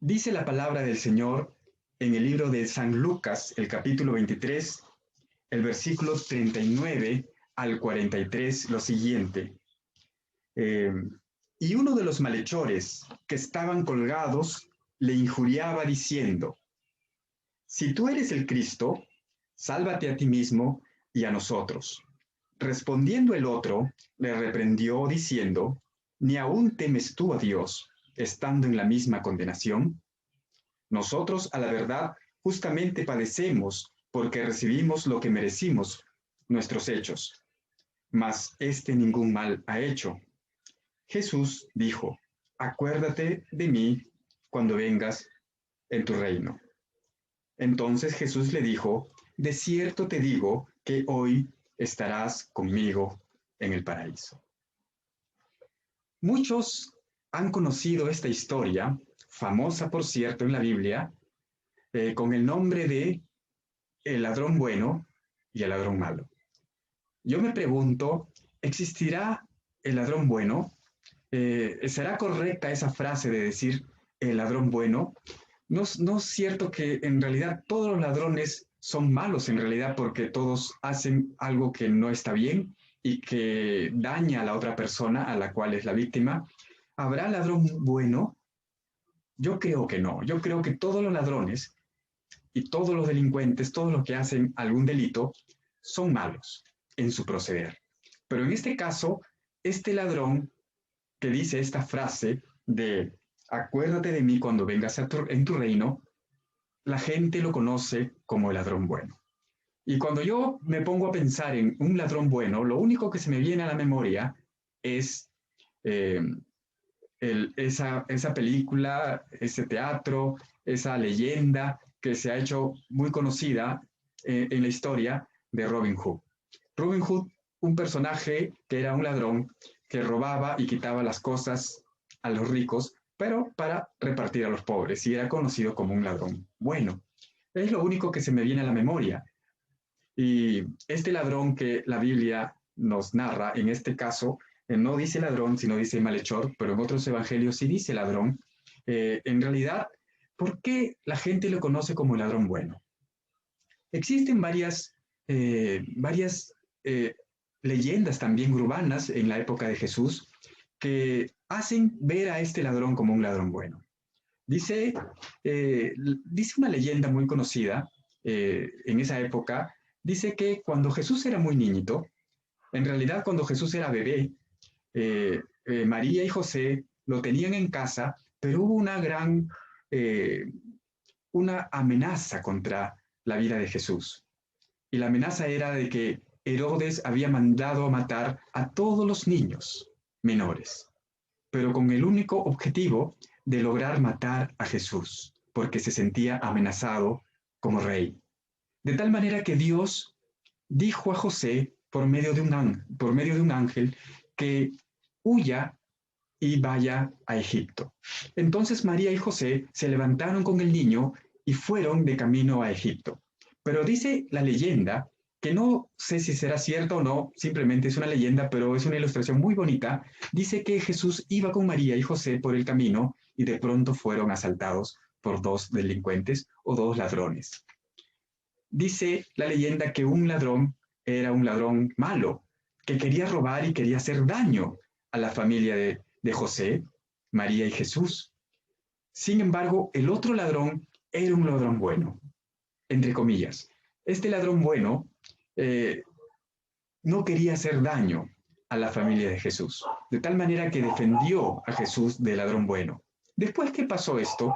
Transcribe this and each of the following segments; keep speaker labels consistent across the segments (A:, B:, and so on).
A: Dice la palabra del Señor en el libro de San Lucas, el capítulo 23, el versículo 39 al 43, lo siguiente. Eh, y uno de los malhechores que estaban colgados le injuriaba diciendo, si tú eres el Cristo, sálvate a ti mismo y a nosotros. Respondiendo el otro, le reprendió diciendo, ¿ni aún temes tú a Dios, estando en la misma condenación? Nosotros, a la verdad, justamente padecemos porque recibimos lo que merecimos, nuestros hechos. Mas este ningún mal ha hecho. Jesús dijo, acuérdate de mí cuando vengas en tu reino. Entonces Jesús le dijo, de cierto te digo que hoy estarás conmigo en el paraíso. Muchos han conocido esta historia, famosa por cierto en la Biblia, con el nombre de el ladrón bueno y el ladrón malo. Yo me pregunto, ¿existirá el ladrón bueno? ¿Será correcta esa frase de decir el ladrón bueno? No es cierto que en realidad todos los ladrones son malos en realidad porque todos hacen algo que no está bien y que daña a la otra persona a la cual es la víctima. ¿Habrá ladrón bueno? Yo creo que no. Yo creo que todos los ladrones y todos los delincuentes, todos los que hacen algún delito, son malos en su proceder. Pero en este caso, este ladrón que dice esta frase de acuérdate de mí cuando vengas en tu reino, la gente lo conoce como el ladrón bueno. Y cuando yo me pongo a pensar en un ladrón bueno, lo único que se me viene a la memoria es eh, esa película, ese teatro, esa leyenda que se ha hecho muy conocida en la historia de Robin Hood. Robin Hood, un personaje que era un ladrón que robaba y quitaba las cosas a los ricos, pero para repartir a los pobres, y era conocido como un ladrón bueno. Es lo único que se me viene a la memoria. Y este ladrón que la Biblia nos narra, en este caso, no dice ladrón, sino dice malhechor, pero en otros evangelios sí dice ladrón. En realidad, ¿por qué la gente lo conoce como el ladrón bueno? Existen varias leyendas también urbanas en la época de Jesús que hacen ver a este ladrón como un ladrón bueno. Dice, dice una leyenda muy conocida en esa época, dice que cuando Jesús era muy niñito, en realidad cuando Jesús era bebé, María y José lo tenían en casa, pero hubo eh, una amenaza contra la vida de Jesús. Y la amenaza era de que Herodes había mandado a matar a todos los niños menores, pero con el único objetivo de lograr matar a Jesús, porque se sentía amenazado como rey. De tal manera que Dios dijo a José por medio de un ángel que huya y vaya a Egipto. Entonces María y José se levantaron con el niño y fueron de camino a Egipto. Pero dice la leyenda, que no sé si será cierto o no, simplemente es una leyenda, pero es una ilustración muy bonita, dice que Jesús iba con María y José por el camino y de pronto fueron asaltados por dos delincuentes o dos ladrones. Dice la leyenda que un ladrón era un ladrón malo, que quería robar y quería hacer daño a la familia de José, María y Jesús. Sin embargo, el otro ladrón era un ladrón bueno, entre comillas. Este ladrón bueno eh, no quería hacer daño a la familia de Jesús, de tal manera que defendió a Jesús del ladrón bueno. Después que pasó esto,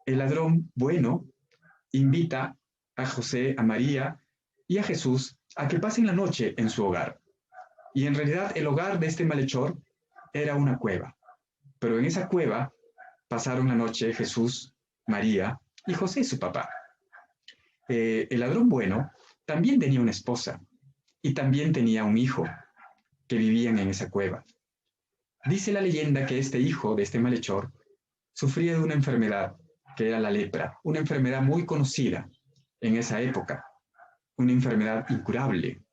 A: el ladrón bueno invita a José, a María y a Jesús a que pasen la noche en su hogar. Y en realidad el hogar de este malhechor era una cueva. Pero en esa cueva pasaron la noche Jesús, María y José, su papá. El ladrón bueno también tenía una esposa y también tenía un hijo que vivían en esa cueva. Dice la leyenda que este hijo de este malhechor sufría de una enfermedad que era la lepra, una enfermedad muy conocida en esa época, una enfermedad incurable,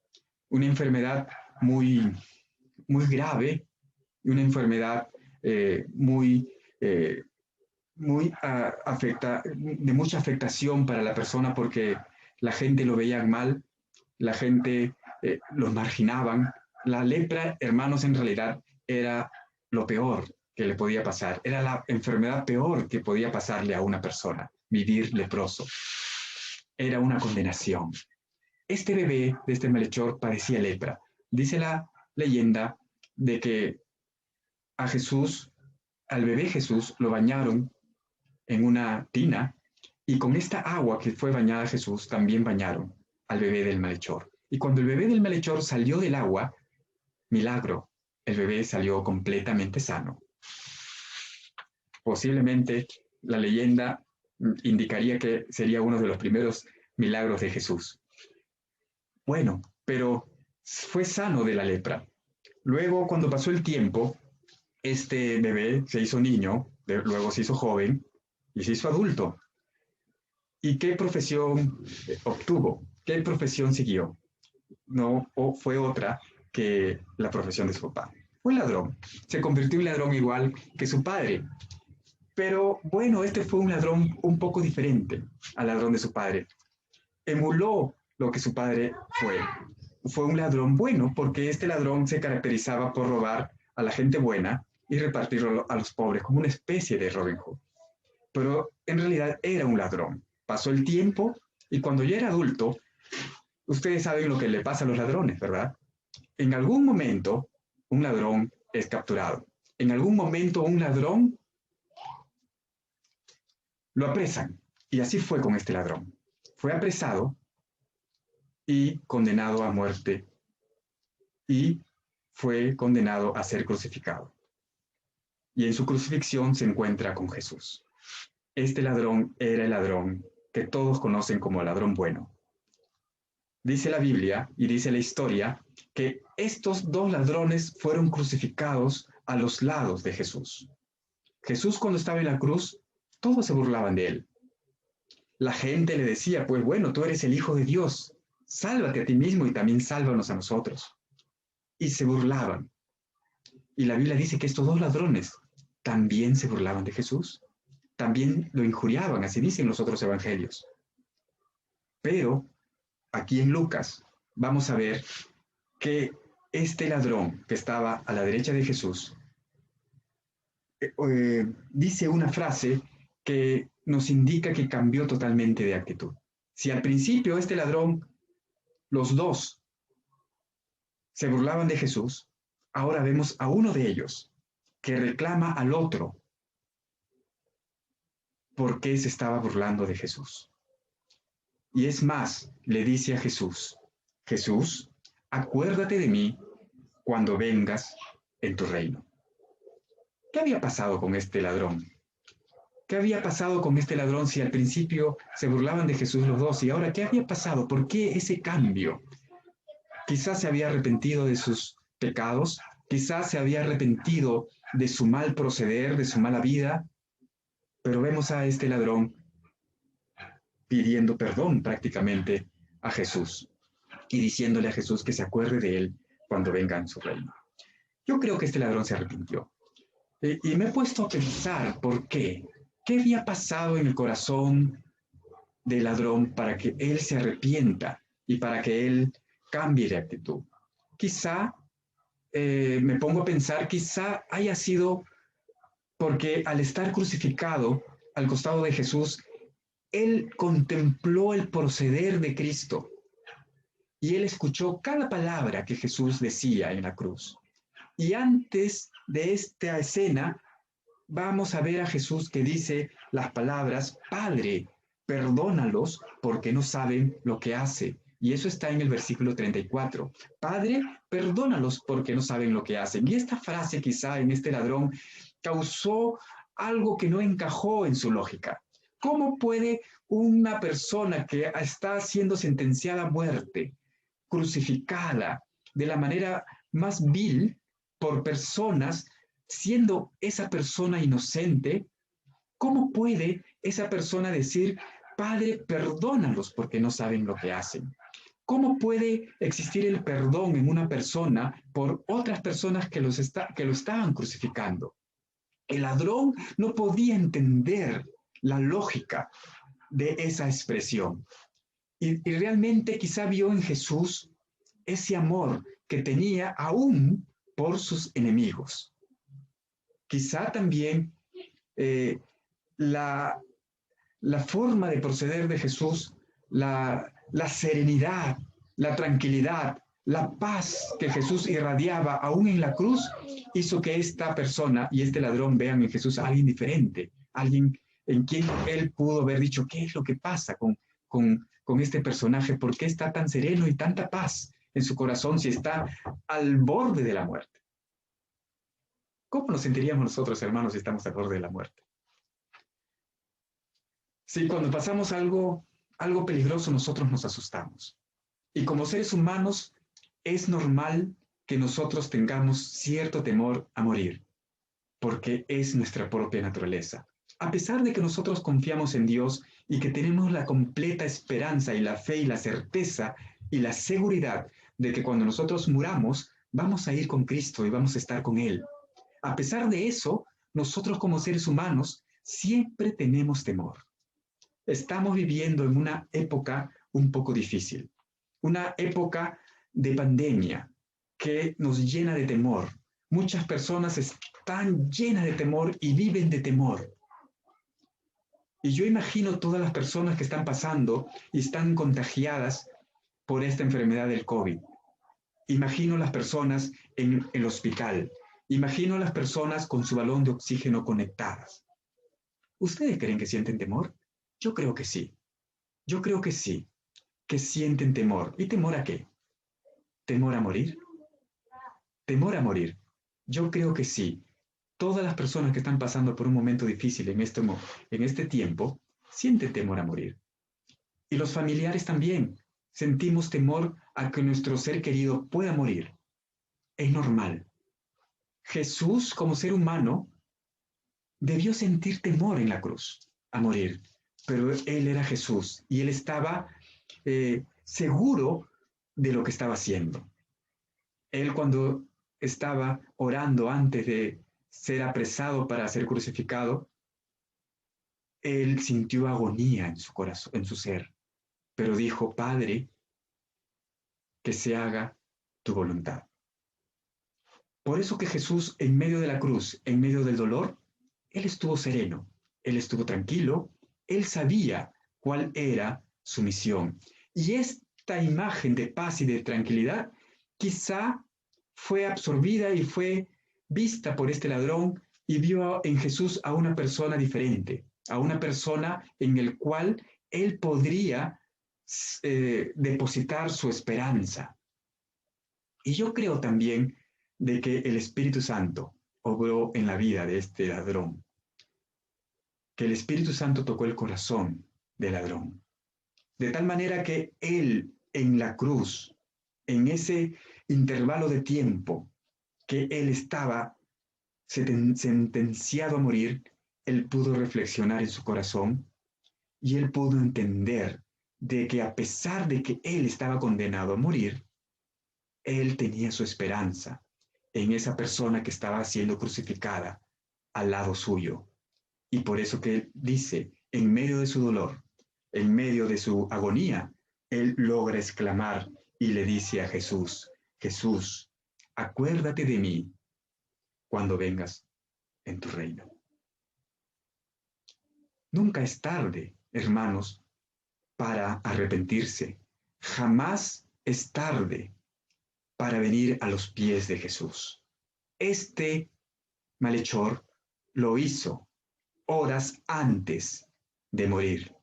A: una enfermedad muy, muy grave y una enfermedad muy de mucha afectación para la persona porque la gente lo veía mal, la gente los marginaban. La lepra, hermanos, en realidad era lo peor que le podía pasar, era la enfermedad peor que podía pasarle a una persona, vivir leproso. Era una condenación. Este bebé de este malhechor padecía lepra. Dice la leyenda de que a Jesús, al bebé Jesús, lo bañaron en una tina y con esta agua que fue bañada a Jesús también bañaron al bebé del malhechor. Y cuando el bebé del malhechor salió del agua, milagro, el bebé salió completamente sano. Posiblemente la leyenda indicaría que sería uno de los primeros milagros de Jesús. Bueno, pero fue sano de la lepra. Luego, cuando pasó el tiempo, este bebé se hizo niño, luego se hizo joven y se hizo adulto. ¿Y qué profesión obtuvo? ¿Qué profesión siguió? No fue otra que la profesión de su papá. Fue ladrón. Se convirtió en ladrón igual que su padre. Pero bueno, este fue un ladrón un poco diferente al ladrón de su padre. Emuló lo que su padre fue. Fue un ladrón bueno porque este ladrón se caracterizaba por robar a la gente buena y repartirlo a los pobres como una especie de Robin Hood. Pero en realidad era un ladrón. Pasó el tiempo y cuando ya era adulto, ustedes saben lo que le pasa a los ladrones, ¿verdad? En algún momento, un ladrón es capturado. En algún momento, un ladrón lo apresan. Y así fue con este ladrón. Fue apresado y condenado a muerte y fue condenado a ser crucificado. Y en su crucifixión se encuentra con Jesús. Este ladrón era el ladrón que todos conocen como el ladrón bueno. Dice la Biblia y dice la historia que estos dos ladrones fueron crucificados a los lados de Jesús. Jesús, cuando estaba en la cruz, todos se burlaban de él. La gente le decía, pues bueno, tú eres el Hijo de Dios, sálvate a ti mismo y también sálvanos a nosotros. Y se burlaban. Y la Biblia dice que estos dos ladrones también se burlaban de Jesús, también lo injuriaban, así dicen los otros evangelios. Pero aquí en Lucas vamos a ver que este ladrón que estaba a la derecha de Jesús dice una frase que nos indica que cambió totalmente de actitud. Si al principio este ladrón, los dos, se burlaban de Jesús, ahora vemos a uno de ellos que reclama al otro por qué se estaba burlando de Jesús. Y es más, le dice a Jesús, Jesús, acuérdate de mí cuando vengas en tu reino. ¿Qué había pasado con este ladrón? ¿Qué había pasado con este ladrón si al principio se burlaban de Jesús los dos? Y ahora, ¿qué había pasado? ¿Por qué ese cambio? Quizás se había arrepentido de sus pecados, quizás se había arrepentido de su mal proceder, de su mala vida, pero vemos a este ladrón pidiendo perdón prácticamente a Jesús y diciéndole a Jesús que se acuerde de él cuando venga en su reino. Yo creo que este ladrón se arrepintió. Y me he puesto a pensar por qué. ¿Qué había pasado en el corazón del ladrón para que él se arrepienta y para que él cambie de actitud? Quizá, me pongo a pensar, quizá haya sido porque al estar crucificado al costado de Jesús, él contempló el proceder de Cristo y él escuchó cada palabra que Jesús decía en la cruz. Y antes de esta escena, vamos a ver a Jesús que dice las palabras, Padre, perdónalos porque no saben lo que hace. Y eso está en el versículo 34. Padre, perdónalos porque no saben lo que hacen. Y esta frase quizá en este ladrón causó algo que no encajó en su lógica. ¿Cómo puede una persona que está siendo sentenciada a muerte, crucificada de la manera más vil por personas, siendo esa persona inocente, cómo puede esa persona decir, Padre, perdónalos porque no saben lo que hacen? ¿Cómo puede existir el perdón en una persona por otras personas que lo estaban crucificando? El ladrón no podía entender la lógica de esa expresión. Y realmente quizá vio en Jesús ese amor que tenía aún por sus enemigos. Quizá también eh, la, la forma de proceder de Jesús, la serenidad, la tranquilidad, la paz que Jesús irradiaba aún en la cruz, hizo que esta persona y este ladrón vean en Jesús a alguien diferente, alguien en quien él pudo haber dicho, ¿qué es lo que pasa con este personaje? ¿Por qué está tan sereno y tanta paz en su corazón si está al borde de la muerte? ¿Cómo nos sentiríamos nosotros, hermanos, si estamos al borde de la muerte? Sí, cuando pasamos algo peligroso, nosotros nos asustamos. Y como seres humanos, es normal que nosotros tengamos cierto temor a morir, porque es nuestra propia naturaleza. A pesar de que nosotros confiamos en Dios y que tenemos la completa esperanza y la fe y la certeza y la seguridad de que cuando nosotros muramos, vamos a ir con Cristo y vamos a estar con Él. A pesar de eso, nosotros como seres humanos siempre tenemos temor. Estamos viviendo en una época un poco difícil, una época de pandemia que nos llena de temor. Muchas personas están llenas de temor y viven de temor. Y yo imagino todas las personas que están pasando y están contagiadas por esta enfermedad del COVID. Imagino las personas en el hospital. Imagino las personas con su balón de oxígeno conectadas. ¿Ustedes creen que sienten temor? Yo creo que sí. Yo creo que sí, que sienten temor. ¿Y temor a qué? ¿Temor a morir? ¿Temor a morir? Yo creo que sí. Todas las personas que están pasando por un momento difícil en este tiempo sienten temor a morir. Y los familiares también sentimos temor a que nuestro ser querido pueda morir. Es normal. Jesús, como ser humano, debió sentir temor en la cruz a morir, pero él era Jesús y él estaba seguro de lo que estaba haciendo. Él cuando estaba orando antes de ser apresado para ser crucificado, él sintió agonía en su corazón, en su ser, pero dijo, Padre, que se haga tu voluntad. Por eso que Jesús, en medio de la cruz, en medio del dolor, él estuvo sereno, él estuvo tranquilo, él sabía cuál era su misión. Y esta imagen de paz y de tranquilidad quizá fue absorbida y fue vista por este ladrón y vio en Jesús a una persona diferente, a una persona en el cual él podría depositar su esperanza. Y yo creo también de que el Espíritu Santo obró en la vida de este ladrón, que el Espíritu Santo tocó el corazón del ladrón, de tal manera que él en la cruz, en ese intervalo de tiempo que él estaba sentenciado a morir, él pudo reflexionar en su corazón y él pudo entender de que a pesar de que él estaba condenado a morir, él tenía su esperanza en esa persona que estaba siendo crucificada al lado suyo. Y por eso que él dice, en medio de su dolor, en medio de su agonía, él logra exclamar y le dice a Jesús, Jesús, acuérdate de mí cuando vengas en tu reino. Nunca es tarde, hermanos, para arrepentirse. Jamás es tarde para venir a los pies de Jesús. Este malhechor lo hizo horas antes de morir.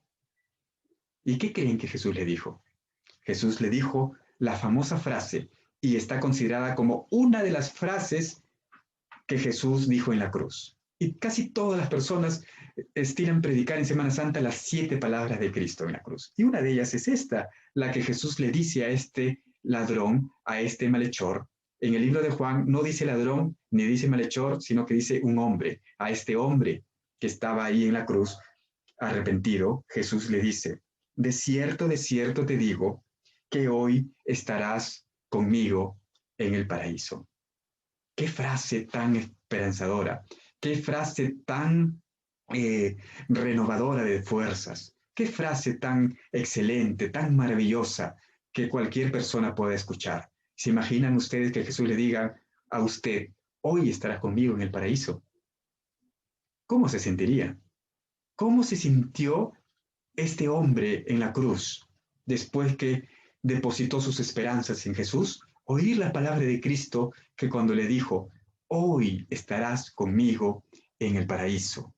A: ¿Y qué creen que Jesús le dijo? Jesús le dijo la famosa frase, y está considerada como una de las frases que Jesús dijo en la cruz. Y casi todas las personas estilan predicar en Semana Santa las 7 palabras de Cristo en la cruz. Y una de ellas es esta, la que Jesús le dice a este ladrón, a este malhechor. En el libro de Juan no dice ladrón ni dice malhechor, sino que dice un hombre. A este hombre que estaba ahí en la cruz, arrepentido, Jesús le dice, de cierto te digo, que hoy estarás conmigo en el paraíso. Qué frase tan esperanzadora, Qué frase tan renovadora de fuerzas. Qué frase tan excelente, tan maravillosa que cualquier persona pueda escuchar. ¿Se imaginan ustedes que Jesús le diga a usted, hoy estarás conmigo en el paraíso? ¿Cómo se sentiría? ¿Cómo se sintió este hombre en la cruz después que depositó sus esperanzas en Jesús? Oír la palabra de Cristo que cuando le dijo, hoy estarás conmigo en el paraíso.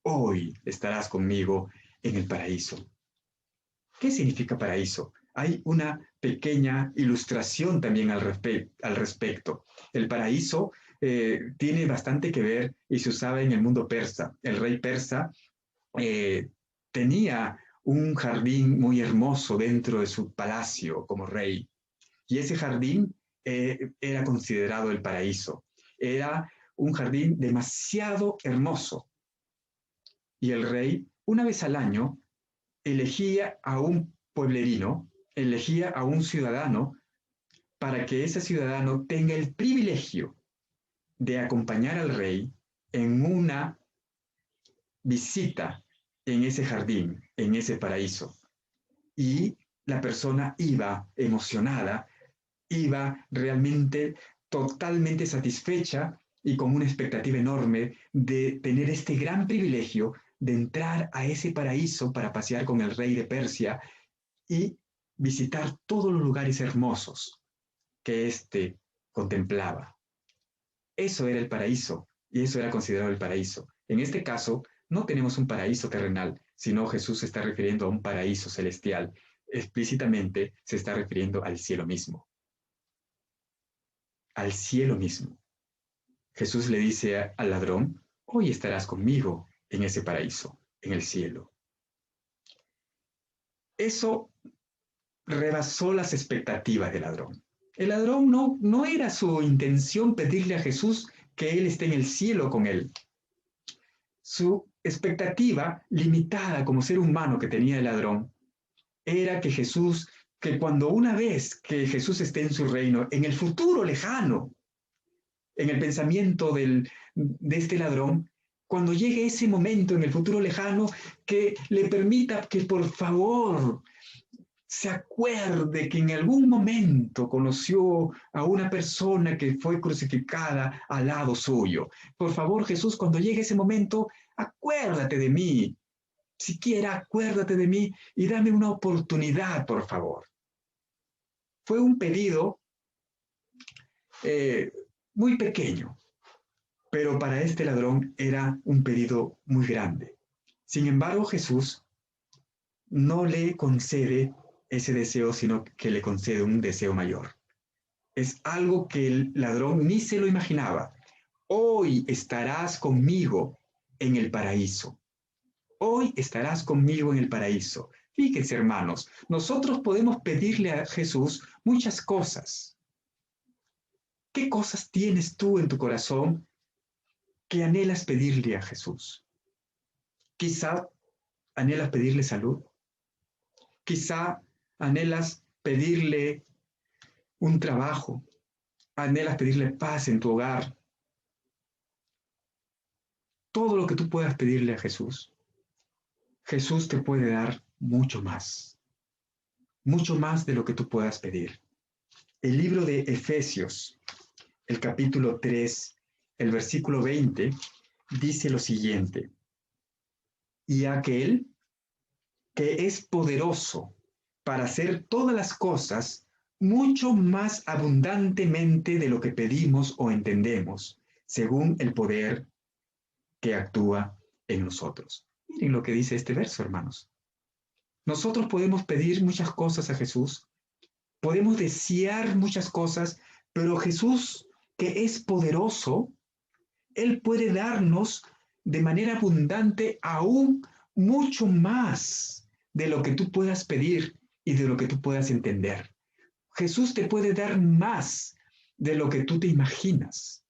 A: Hoy estarás conmigo en el paraíso. ¿Qué significa paraíso? Hay una pequeña ilustración también al respecto. El paraíso tiene bastante que ver y se usaba en el mundo persa. El rey persa eh, tenía un jardín muy hermoso dentro de su palacio como rey. Y ese jardín era considerado el paraíso. Era un jardín demasiado hermoso. Y el rey, una vez al año, elegía a un pueblerino, elegía a un ciudadano para que ese ciudadano tenga el privilegio de acompañar al rey en una visita en ese jardín, en ese paraíso. Y la persona iba emocionada, iba realmente totalmente satisfecha y con una expectativa enorme de tener este gran privilegio de entrar a ese paraíso para pasear con el rey de Persia y visitar todos los lugares hermosos que éste contemplaba. Eso era el paraíso y eso era considerado el paraíso. En este caso, no tenemos un paraíso terrenal, sino Jesús se está refiriendo a un paraíso celestial. Explícitamente se está refiriendo al cielo mismo. Al cielo mismo. Jesús le dice al ladrón, hoy estarás conmigo en ese paraíso, en el cielo. Eso rebasó las expectativas del ladrón. El ladrón no era su intención pedirle a Jesús que él esté en el cielo con él. Su expectativa limitada como ser humano que tenía el ladrón era que Jesús, que cuando una vez que Jesús esté en su reino, en el futuro lejano, en el pensamiento de este ladrón, cuando llegue ese momento en el futuro lejano, que le permita que por favor se acuerde que en algún momento conoció a una persona que fue crucificada al lado suyo. Por favor, Jesús, cuando llegue ese momento, acuérdate de mí. Siquiera acuérdate de mí y dame una oportunidad, por favor. Fue un pedido eh, muy pequeño, pero para este ladrón era un pedido muy grande. Sin embargo, Jesús no le concede ese deseo, sino que le concede un deseo mayor. Es algo que el ladrón ni se lo imaginaba. Hoy estarás conmigo en el paraíso. Hoy estarás conmigo en el paraíso. Fíjense, hermanos, nosotros podemos pedirle a Jesús muchas cosas. ¿Qué cosas tienes tú en tu corazón que anhelas pedirle a Jesús? Quizá anhelas pedirle salud. Quizá anhelas pedirle un trabajo. Anhelas pedirle paz en tu hogar. Todo lo que tú puedas pedirle a Jesús, Jesús te puede dar mucho más de lo que tú puedas pedir. El libro de Efesios, el capítulo 3, el versículo 20, dice lo siguiente: y aquel que es poderoso para hacer todas las cosas mucho más abundantemente de lo que pedimos o entendemos, según el poder que actúa en nosotros. Miren lo que dice este verso, hermanos. Nosotros podemos pedir muchas cosas a Jesús, podemos desear muchas cosas, pero Jesús, que es poderoso, Él puede darnos de manera abundante aún mucho más de lo que tú puedas pedir y de lo que tú puedas entender. Jesús te puede dar más de lo que tú te imaginas.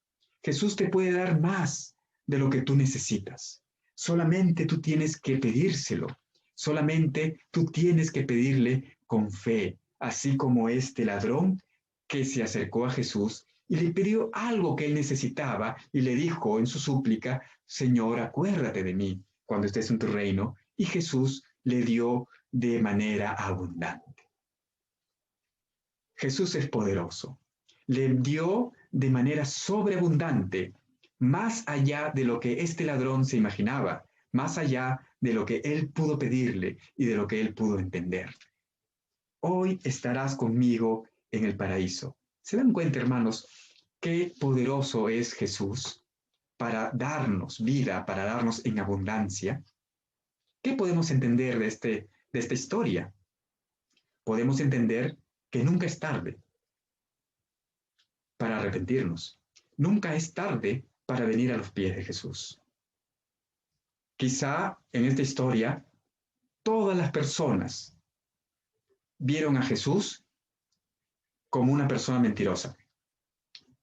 A: Jesús te puede dar más de lo que tú necesitas. Solamente tú tienes que pedírselo. Solamente tú tienes que pedirle con fe, así como este ladrón que se acercó a Jesús y le pidió algo que él necesitaba y le dijo en su súplica, Señor, acuérdate de mí cuando estés en tu reino. Y Jesús le dio de manera abundante. Jesús es poderoso. Le dio de manera sobreabundante, más allá de lo que este ladrón se imaginaba, más allá de lo que él pudo pedirle y de lo que él pudo entender. Hoy estarás conmigo en el paraíso. ¿Se dan cuenta, hermanos, qué poderoso es Jesús para darnos vida, para darnos en abundancia? ¿Qué podemos entender de esta historia? Podemos entender que nunca es tarde para arrepentirnos. Nunca es tarde para venir a los pies de Jesús. Quizá en esta historia todas las personas vieron a Jesús como una persona mentirosa,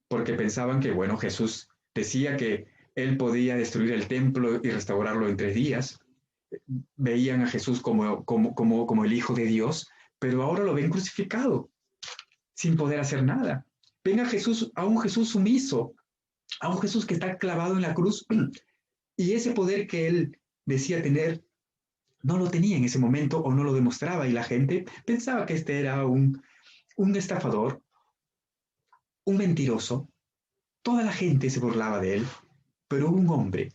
A: porque pensaban que, bueno, Jesús decía que él podía destruir el templo y restaurarlo en 3 días. Veían a Jesús como el Hijo de Dios, pero ahora lo ven crucificado, sin poder hacer nada. Ven a un Jesús sumiso, a un Jesús que está clavado en la cruz, y ese poder que él decía tener, no lo tenía en ese momento o no lo demostraba, y la gente pensaba que este era un estafador, un mentiroso. Toda la gente se burlaba de él, pero hubo un hombre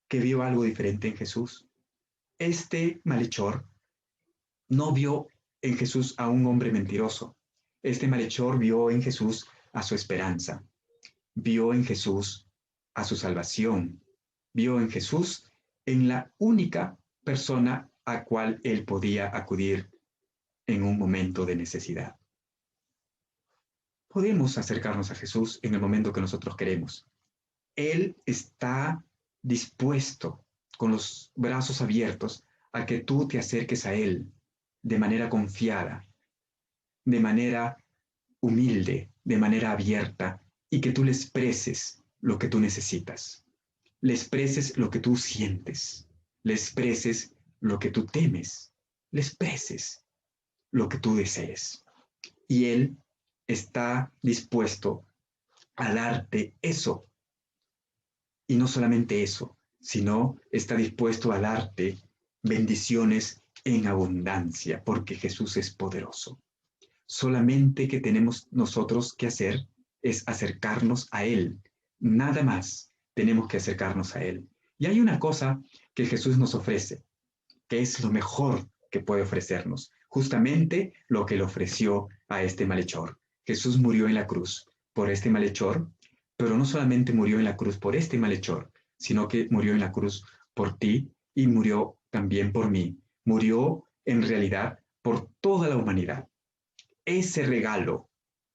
A: que vio algo diferente en Jesús. Este malhechor no vio en Jesús a un hombre mentiroso. Este malhechor vio en Jesús a su esperanza, vio en Jesús a su salvación, vio en Jesús en la única persona a cual él podía acudir en un momento de necesidad. Podemos acercarnos a Jesús en el momento que nosotros queremos. Él está dispuesto, con los brazos abiertos, a que tú te acerques a Él de manera confiada, de manera humilde, de manera abierta, y que tú le expreses lo que tú necesitas, le expreses lo que tú sientes, le expreses lo que tú temes, le expreses lo que tú desees. Y Él está dispuesto a darte eso. Y no solamente eso, sino está dispuesto a darte bendiciones en abundancia, porque Jesús es poderoso. Solamente que tenemos nosotros que hacer es acercarnos a Él. Nada más tenemos que acercarnos a Él. Y hay una cosa que Jesús nos ofrece, que es lo mejor que puede ofrecernos, justamente lo que le ofreció a este malhechor. Jesús murió en la cruz por este malhechor, pero no solamente murió en la cruz por este malhechor, sino que murió en la cruz por ti y murió también por mí. Murió en realidad por toda la humanidad. Ese regalo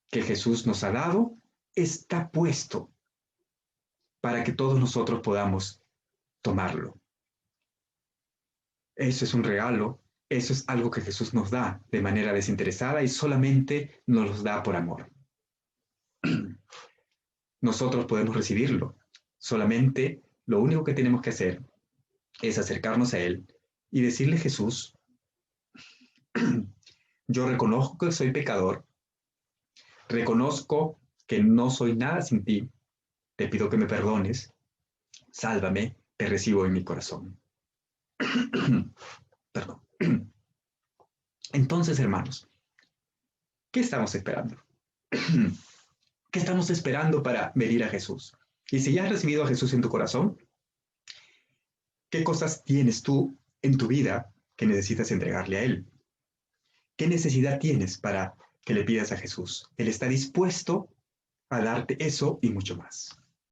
A: que Jesús nos ha dado está puesto para que todos nosotros podamos tomarlo. Eso es un regalo, eso es algo que Jesús nos da de manera desinteresada y solamente nos los da por amor. Nosotros podemos recibirlo, solamente lo único que tenemos que hacer es acercarnos a Él y decirle, Jesús, yo reconozco que soy pecador, reconozco que no soy nada sin ti, te pido que me perdones, sálvame, te recibo en mi corazón. Perdón. Entonces, hermanos, ¿qué estamos esperando? ¿Qué estamos esperando para venir a Jesús? Y si ya has recibido a Jesús en tu corazón, ¿qué cosas tienes tú en tu vida que necesitas entregarle a Él? ¿Qué necesidad tienes para que le pidas a Jesús? Él está dispuesto a darte eso y mucho más.